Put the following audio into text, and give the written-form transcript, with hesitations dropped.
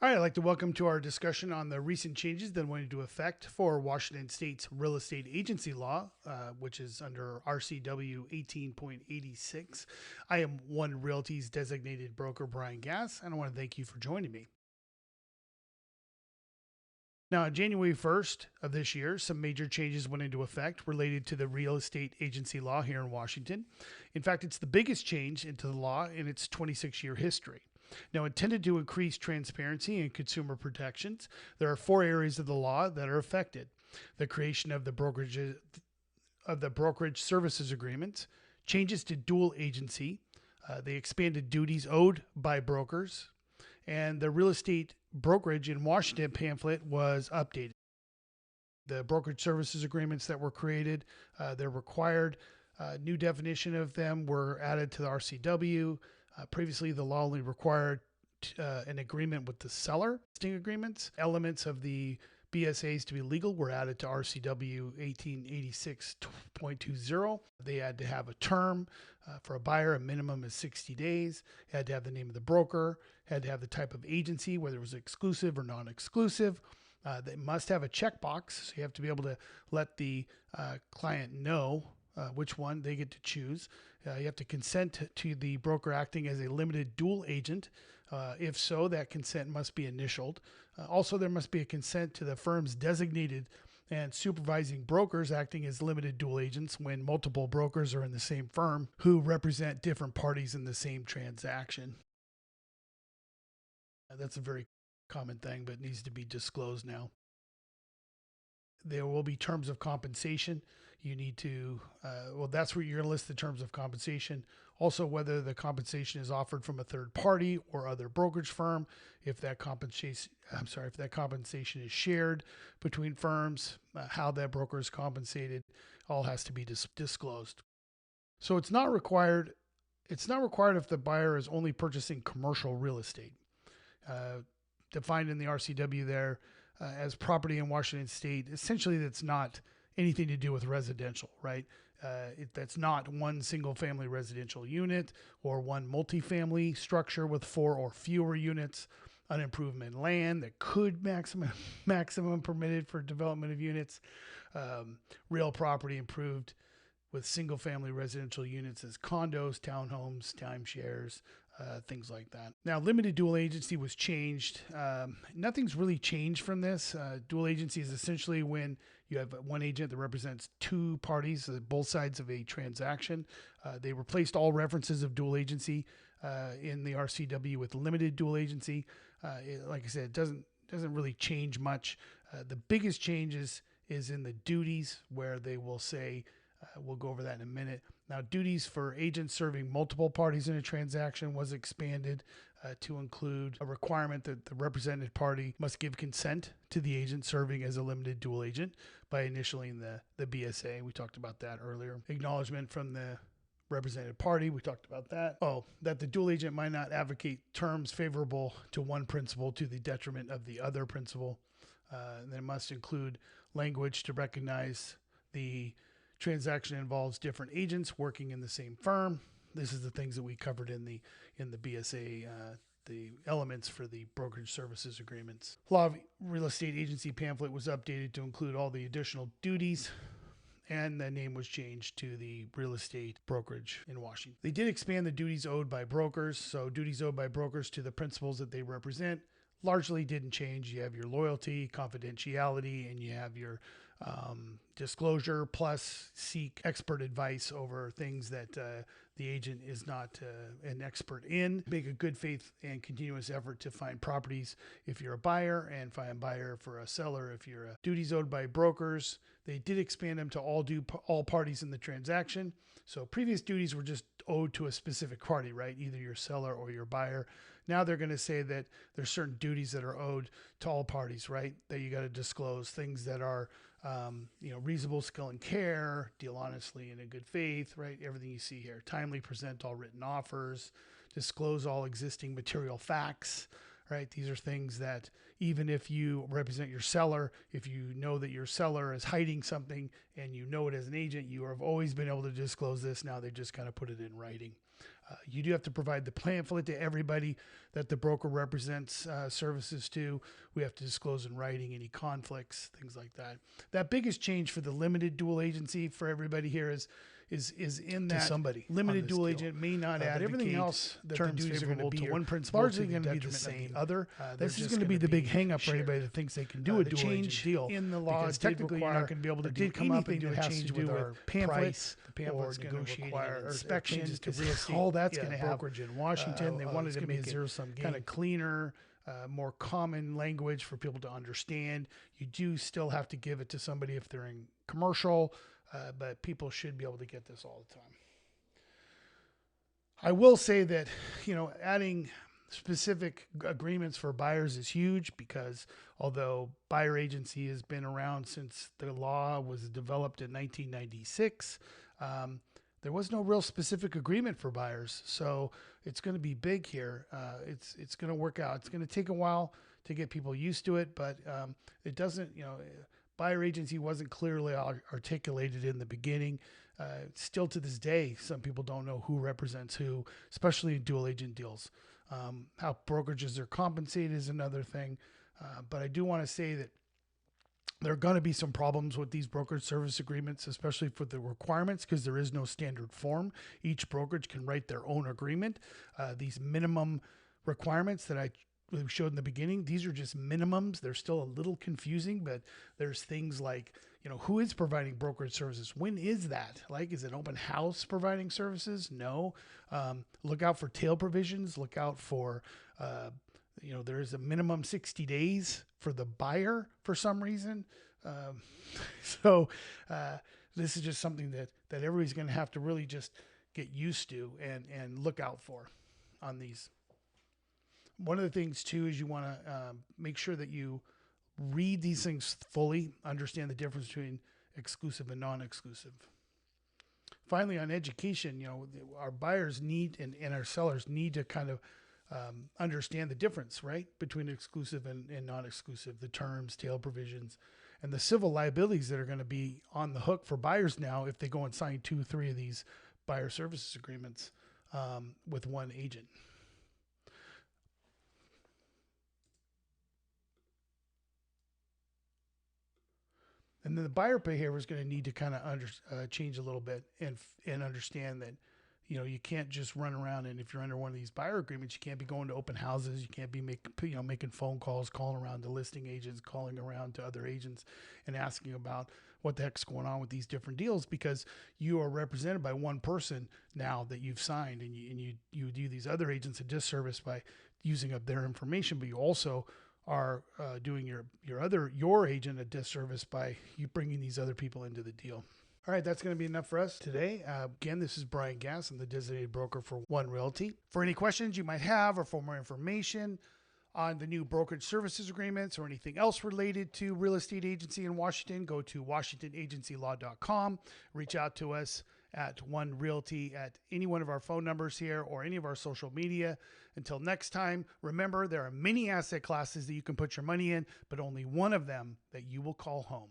All right, I'd like to welcome to our discussion on the recent changes that went into effect for Washington State's real estate agency law, which is under RCW 18.86. I am One Realty's designated broker, Brian Gass, and I want to thank you for joining me. Now, on January 1st of this year, some major changes went into effect related to the real estate agency law here in Washington. In fact, it's the biggest change into the law in its 26-year history. Now, intended to increase transparency and consumer protections, there are four areas of the law that are affected: the creation of the brokerage services agreements, changes to dual agency, the expanded duties owed by brokers, and the real estate brokerage in Washington pamphlet was updated. The brokerage services agreements that were created, they're required. New definition of them were added to the RCW. Previously, the law only required an agreement with the seller. Listing agreements, elements of the BSAs to be legal were added to RCW 18.86. They had to have a term for a buyer. A minimum is 60 days. It had to have the name of the broker. Had to have the type of agency, whether it was exclusive or non-exclusive. They must have a checkbox, so you have to be able to let the client know which one they get to choose. You have to consent to the broker acting as a limited dual agent. If so, that consent must be initialed. Also, there must be a consent to the firm's designated and supervising brokers acting as limited dual agents when multiple brokers are in the same firm who represent different parties in the same transaction. That's a very common thing, but needs to be disclosed now. There will be terms of compensation. You need to, that's where you're going to list the terms of compensation. Also, whether the compensation is offered from a third party or other brokerage firm. If that compensation is shared between firms, how that broker is compensated, all has to be disclosed. So it's not required. It's not required if the buyer is only purchasing commercial real estate. Defined in the RCW there as property in Washington State. Essentially, that's not anything to do with residential, right? That's not one single family residential unit or one multifamily structure with 4 or fewer units, unimprovement land that could maximum permitted for development of units, real property improved with single family residential units as condos, townhomes, timeshares, things like that. Now, limited dual agency was changed. Nothing's really changed from this. Dual agency is essentially when you have one agent that represents two parties, both sides of a transaction. They replaced all references of dual agency in the RCW with limited dual agency. Like I said, it doesn't really change much. The biggest change is in the duties, where they will say, we'll go over that in a minute. Now, duties for agents serving multiple parties in a transaction was expanded to include a requirement that the represented party must give consent to the agent serving as a limited dual agent by initialing the BSA. We talked about that earlier. Acknowledgement from the represented party. We talked about that. That the dual agent might not advocate terms favorable to one principal to the detriment of the other principal. And it must include language to recognize the transaction involves different agents working in the same firm. This is the things that we covered in the BSA, the elements for the brokerage services agreements. Law of Real Estate Agency pamphlet was updated to include all the additional duties, and the name was changed to the real estate brokerage in Washington. They did expand the duties owed by brokers. So duties owed by brokers to the principals that they represent largely didn't change. You have your loyalty, confidentiality, and you have your disclosure, plus seek expert advice over things that the agent is not an expert in. Make a good faith and continuous effort to find properties if you're a buyer, and find a buyer for a seller if you're a duties owed by brokers. They did expand them to all parties in the transaction. So previous duties were just owed to a specific party, right? Either your seller or your buyer. Now they're going to say that there's certain duties that are owed to all parties, right? That you got to disclose things that are, reasonable skill and care, deal honestly and in good faith, right? Everything you see here. Timely present all written offers, disclose all existing material facts, right? These are things that even if you represent your seller, if you know that your seller is hiding something and you know it as an agent, you have always been able to disclose this. Now they just kind of put it in writing. You do have to provide the pamphlet to everybody that the broker represents services to. We have to disclose in writing any conflicts, things like that. That biggest change for the limited dual agency for everybody here is in that somebody limited dual agent may not advocate. Everything else that terms the duties are favorable going to be one principal largely going to be the detriment of same. the other. This is going to be the big hang up for anybody that thinks they can do a The dual change agent deal in the law because did technically you're require- not going to be able to or do did come up and anything do that a has change to do with with our pamphlet. price. The pamphlet's or going to negotiating require an inspection inspection to to reestate. all that's going to have brokerage in Washington. They wanted it's to gonna be make a it zero-sum kind game. of cleaner, more common language for people to understand. You do still have to give it to somebody if they're in commercial, but people should be able to get this all the time. I will say that, adding specific agreements for buyers is huge because although buyer agency has been around since the law was developed in 1996, there was no real specific agreement for buyers. So it's going to be big here. It's going to work out. It's going to take a while to get people used to it, but it doesn't, buyer agency wasn't clearly articulated in the beginning. Still to this day, some people don't know who represents who, especially in dual agent deals. How brokerages are compensated is another thing. But I do want to say that there are going to be some problems with these brokerage service agreements, especially for the requirements, because there is no standard form. Each brokerage can write their own agreement. These minimum requirements that I showed in the beginning, these are just minimums. They're still a little confusing, but there's things like, who is providing brokerage services? When is that? Like, is it open house providing services? No. Look out for tail provisions. Look out for, there is a minimum 60 days for the buyer for some reason. So this is just something that everybody's going to have to really just get used to and look out for on these. One of the things too is you want to make sure that you read these things fully, understand the difference between exclusive and non-exclusive. Finally, on education, our buyers need and our sellers need to kind of understand the difference, right, between exclusive and non-exclusive, the terms, tail provisions, and the civil liabilities that are going to be on the hook for buyers now if they go and sign 2 or 3 of these buyer services agreements with one agent. And then the buyer behavior is going to need to kind of change a little bit and understand that, you can't just run around, and if you're under one of these buyer agreements, you can't be going to open houses. You can't be making phone calls, calling around to listing agents, calling around to other agents and asking about what the heck's going on with these different deals, because you are represented by one person now that you've signed, and you do these other agents a disservice by using up their information, but you also are doing your agent a disservice by you bringing these other people into the deal. All right, that's going to be enough for us today. Again, this is Brian Gass. I'm the designated broker for One Realty. For any questions you might have or for more information on the new brokerage services agreements or anything else related to real estate agency in Washington, go to WashingtonAgencyLaw.com. Reach out to us at One Realty at any one of our phone numbers here or any of our social media. Until next time, remember there are many asset classes that you can put your money in, but only one of them that you will call home.